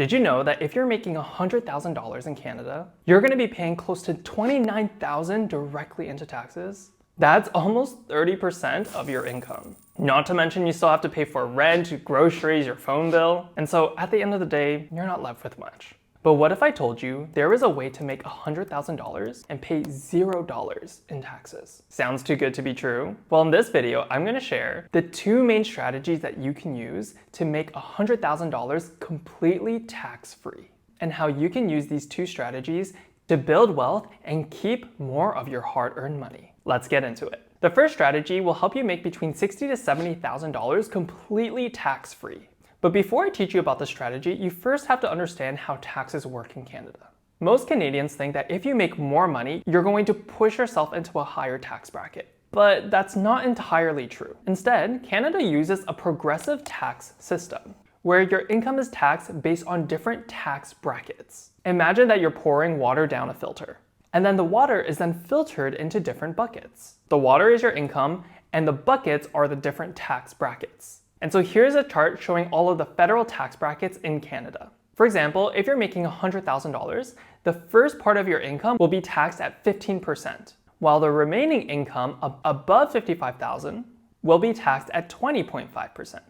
Did you know that if you're making $100,000 in Canada, you're going to be paying close to $29,000 directly into taxes? That's almost 30% of your income. Not to mention you still have to pay for rent, groceries, your phone bill. And so at the end of the day, you're not left with much. But what if I told you there is a way to make $100,000 and pay $0 in taxes? Sounds too good to be true? Well, in this video, I'm going to share the two main strategies that you can use to make $100,000 completely tax-free, and how you can use these two strategies to build wealth and keep more of your hard-earned money. Let's get into it. The first strategy will help you make between $60,000 to $70,000 completely tax-free. But before I teach you about the strategy, you first have to understand how taxes work in Canada. Most Canadians think that if you make more money, you're going to push yourself into a higher tax bracket. But that's not entirely true. Instead, Canada uses a progressive tax system, where your income is taxed based on different tax brackets. Imagine that you're pouring water down a filter, and then the water is then filtered into different buckets. The water is your income, and the buckets are the different tax brackets. And so here's a chart showing all of the federal tax brackets in Canada. For example, if you're making $100,000, the first part of your income will be taxed at 15%, while the remaining income above $55,000 will be taxed at 20.5%,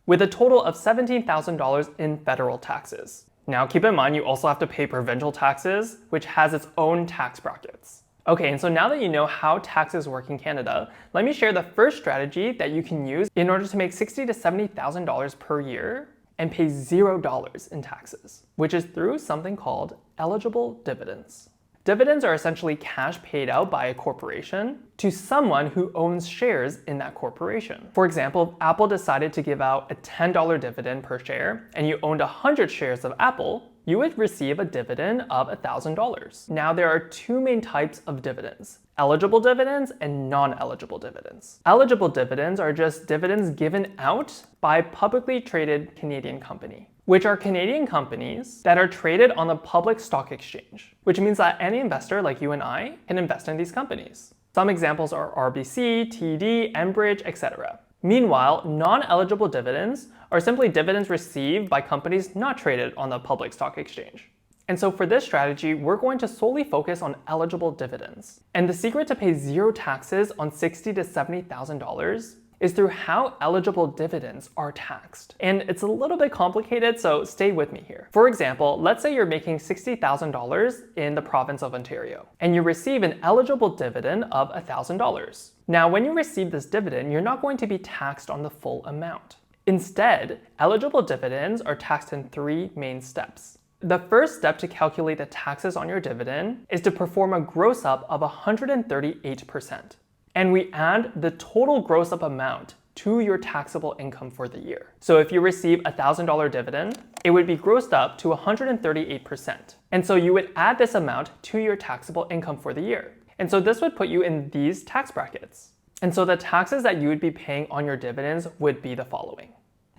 with a total of $17,000 in federal taxes. Now keep in mind you also have to pay provincial taxes, which has its own tax brackets. Okay, and so now that you know how taxes work in Canada, let me share the first strategy that you can use in order to make $60,000 to $70,000 per year and pay $0 in taxes, which is through something called eligible dividends. Dividends are essentially cash paid out by a corporation to someone who owns shares in that corporation. For example, if Apple decided to give out a $10 dividend per share and you owned 100 shares of Apple, you would receive a dividend of $1,000. Now there are two main types of dividends: eligible dividends and non-eligible dividends. Eligible dividends are just dividends given out by a publicly traded Canadian company, which are Canadian companies that are traded on the public stock exchange, which means that any investor like you and I can invest in these companies. Some examples are RBC, TD, Enbridge, etc. Meanwhile, non-eligible dividends are simply dividends received by companies not traded on the public stock exchange. And so for this strategy, we're going to solely focus on eligible dividends. And the secret to pay zero taxes on $60,000 to $70,000 is through how eligible dividends are taxed. And it's a little bit complicated, so stay with me here. For example, let's say you're making $60,000 in the province of Ontario, and you receive an eligible dividend of $1,000. Now, when you receive this dividend, you're not going to be taxed on the full amount. Instead, eligible dividends are taxed in three main steps. The first step to calculate the taxes on your dividend is to perform a gross up of 138%. And we add the total gross up amount to your taxable income for the year. So if you receive a $1,000 dividend, it would be grossed up to 138%. And so you would add this amount to your taxable income for the year. And so this would put you in these tax brackets. And so the taxes that you would be paying on your dividends would be the following.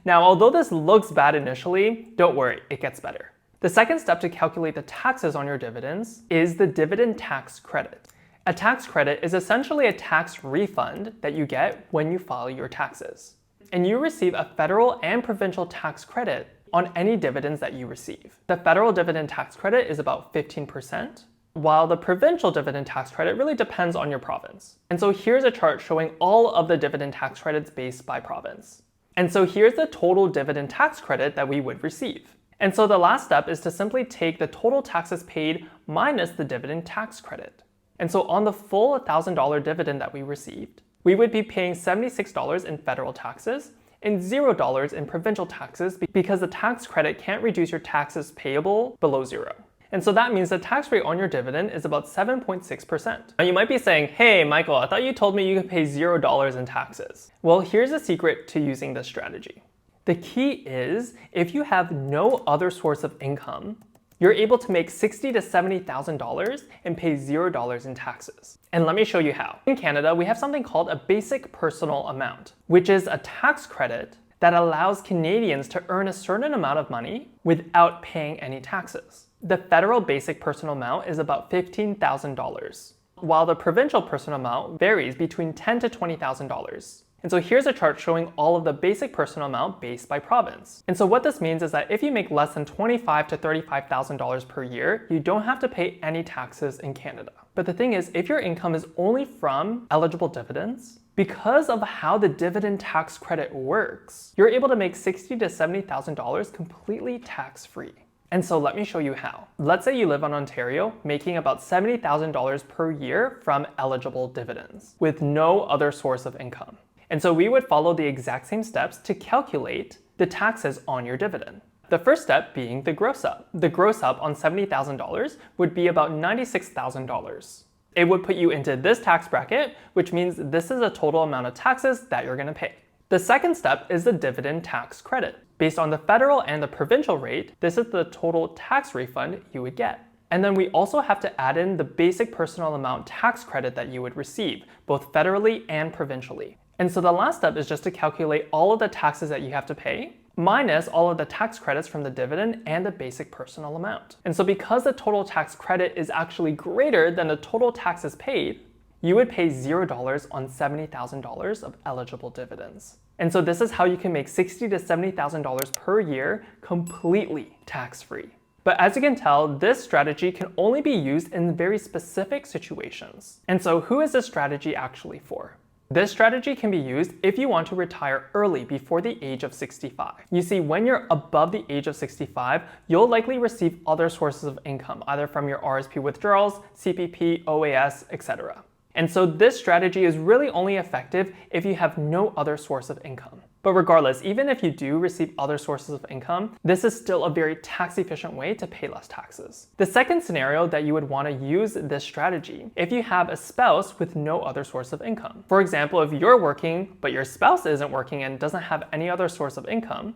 Now, although this looks bad initially, don't worry, it gets better. The second step to calculate the taxes on your dividends is the dividend tax credit. A tax credit is essentially a tax refund that you get when you file your taxes. And you receive a federal and provincial tax credit on any dividends that you receive. The federal dividend tax credit is about 15%, while the provincial dividend tax credit really depends on your province. And so here's a chart showing all of the dividend tax credits based by province. And so here's the total dividend tax credit that we would receive. And so the last step is to simply take the total taxes paid minus the dividend tax credit. And so on the full $1,000 dividend that we received, we would be paying $76 in federal taxes and $0 in provincial taxes because the tax credit can't reduce your taxes payable below zero. And so that means the tax rate on your dividend is about 7.6%. Now you might be saying, hey Michael, I thought you told me you could pay $0 in taxes. Well, here's the secret to using this strategy. The key is if you have no other source of income, you're able to make $60,000 to $70,000 and pay $0 in taxes. And let me show you how. In Canada, we have something called a basic personal amount, which is a tax credit that allows Canadians to earn a certain amount of money without paying any taxes. The federal basic personal amount is about $15,000, while the provincial personal amount varies between $10,000 to $20,000. And so here's a chart showing all of the basic personal amount based by province. And so what this means is that if you make less than $25,000 to $35,000 per year, you don't have to pay any taxes in Canada. But the thing is, if your income is only from eligible dividends, because of how the dividend tax credit works, you're able to make $60,000 to $70,000 completely tax-free. And so let me show you how. Let's say you live in Ontario, making about $70,000 per year from eligible dividends, with no other source of income. And so we would follow the exact same steps to calculate the taxes on your dividend. The first step being the gross up. The gross up on $70,000 would be about $96,000. It would put you into this tax bracket, which means this is a total amount of taxes that you're going to pay. The second step is the dividend tax credit. Based on the federal and the provincial rate, this is the total tax refund you would get. And then we also have to add in the basic personal amount tax credit that you would receive, both federally and provincially. And so the last step is just to calculate all of the taxes that you have to pay, minus all of the tax credits from the dividend and the basic personal amount. And so because the total tax credit is actually greater than the total taxes paid, you would pay $0 on $70,000 of eligible dividends. And so this is how you can make $60,000 to $70,000 per year completely tax-free. But as you can tell, this strategy can only be used in very specific situations. And so who is this strategy actually for? This strategy can be used if you want to retire early before the age of 65. You see, when you're above the age of 65, you'll likely receive other sources of income, either from your RSP withdrawals, CPP, OAS, etc. And so this strategy is really only effective if you have no other source of income. But regardless, even if you do receive other sources of income, this is still a very tax-efficient way to pay less taxes. The second scenario that you would want to use this strategy if you have a spouse with no other source of income. For example, if you're working, but your spouse isn't working and doesn't have any other source of income,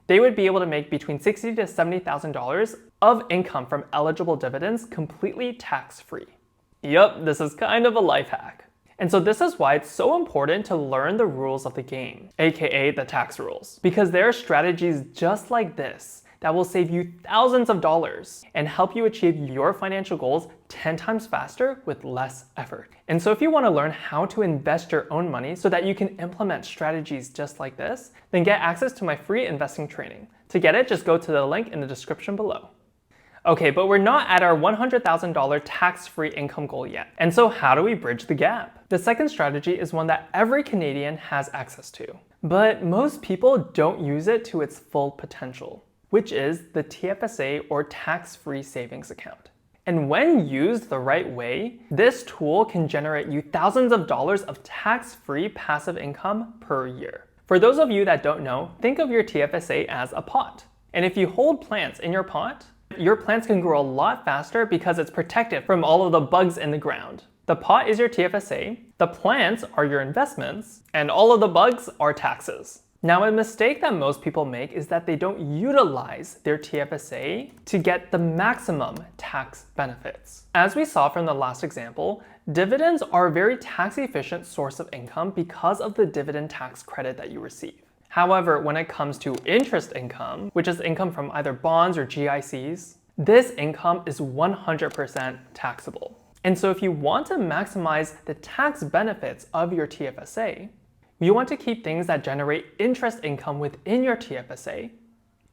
they would be able to make between $60,000 to $70,000 of income from eligible dividends completely tax-free. Yup, this is kind of a life hack. And so this is why it's so important to learn the rules of the game, aka the tax rules, because there are strategies just like this that will save you thousands of dollars and help you achieve your financial goals 10 times faster with less effort. And so if you want to learn how to invest your own money so that you can implement strategies just like this, then get access to my free investing training. To get it, just go to the link in the description below. Okay, but we're not at our $100,000 tax-free income goal yet. And so how do we bridge the gap? The second strategy is one that every Canadian has access to, but most people don't use it to its full potential, which is the TFSA or tax-free savings account. And when used the right way, this tool can generate you thousands of dollars of tax-free passive income per year. For those of you that don't know, think of your TFSA as a pot. And if you hold plants in your pot, your plants can grow a lot faster because it's protected from all of the bugs in the ground. The pot is your TFSA, the plants are your investments, and all of the bugs are taxes. Now, a mistake that most people make is that they don't utilize their TFSA to get the maximum tax benefits. As we saw from the last example, dividends are a very tax-efficient source of income because of the dividend tax credit that you receive. However, when it comes to interest income, which is income from either bonds or GICs, this income is 100% taxable. And so if you want to maximize the tax benefits of your TFSA, you want to keep things that generate interest income within your TFSA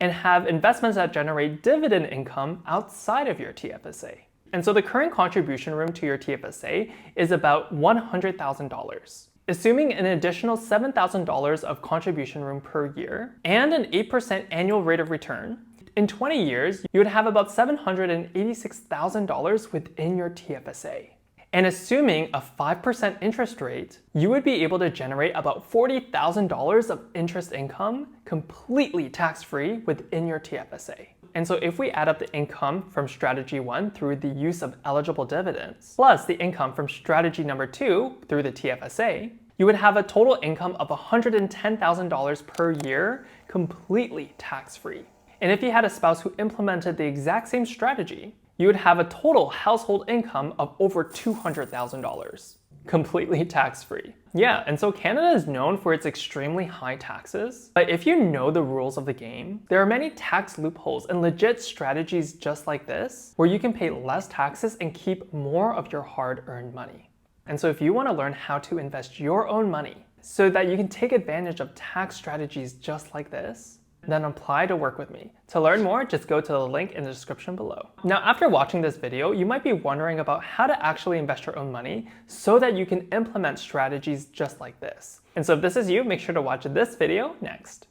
and have investments that generate dividend income outside of your TFSA. And so the current contribution room to your TFSA is about $100,000. Assuming an additional $7,000 of contribution room per year and an 8% annual rate of return, in 20 years, you would have about $786,000 within your TFSA. And assuming a 5% interest rate, you would be able to generate about $40,000 of interest income completely tax-free within your TFSA. And so if we add up the income from strategy 1 through the use of eligible dividends, plus the income from strategy number 2 through the TFSA, you would have a total income of $110,000 per year completely tax-free. And if you had a spouse who implemented the exact same strategy, you would have a total household income of over $200,000, completely tax-free. Yeah, and so Canada is known for its extremely high taxes, but if you know the rules of the game, there are many tax loopholes and legit strategies just like this, where you can pay less taxes and keep more of your hard-earned money. And so if you want to learn how to invest your own money so that you can take advantage of tax strategies just like this? Then apply to work with me. To learn more, just go to the link in the description below. Now, after watching this video, you might be wondering about how to actually invest your own money so that you can implement strategies just like this. And so if this is you, make sure to watch this video next.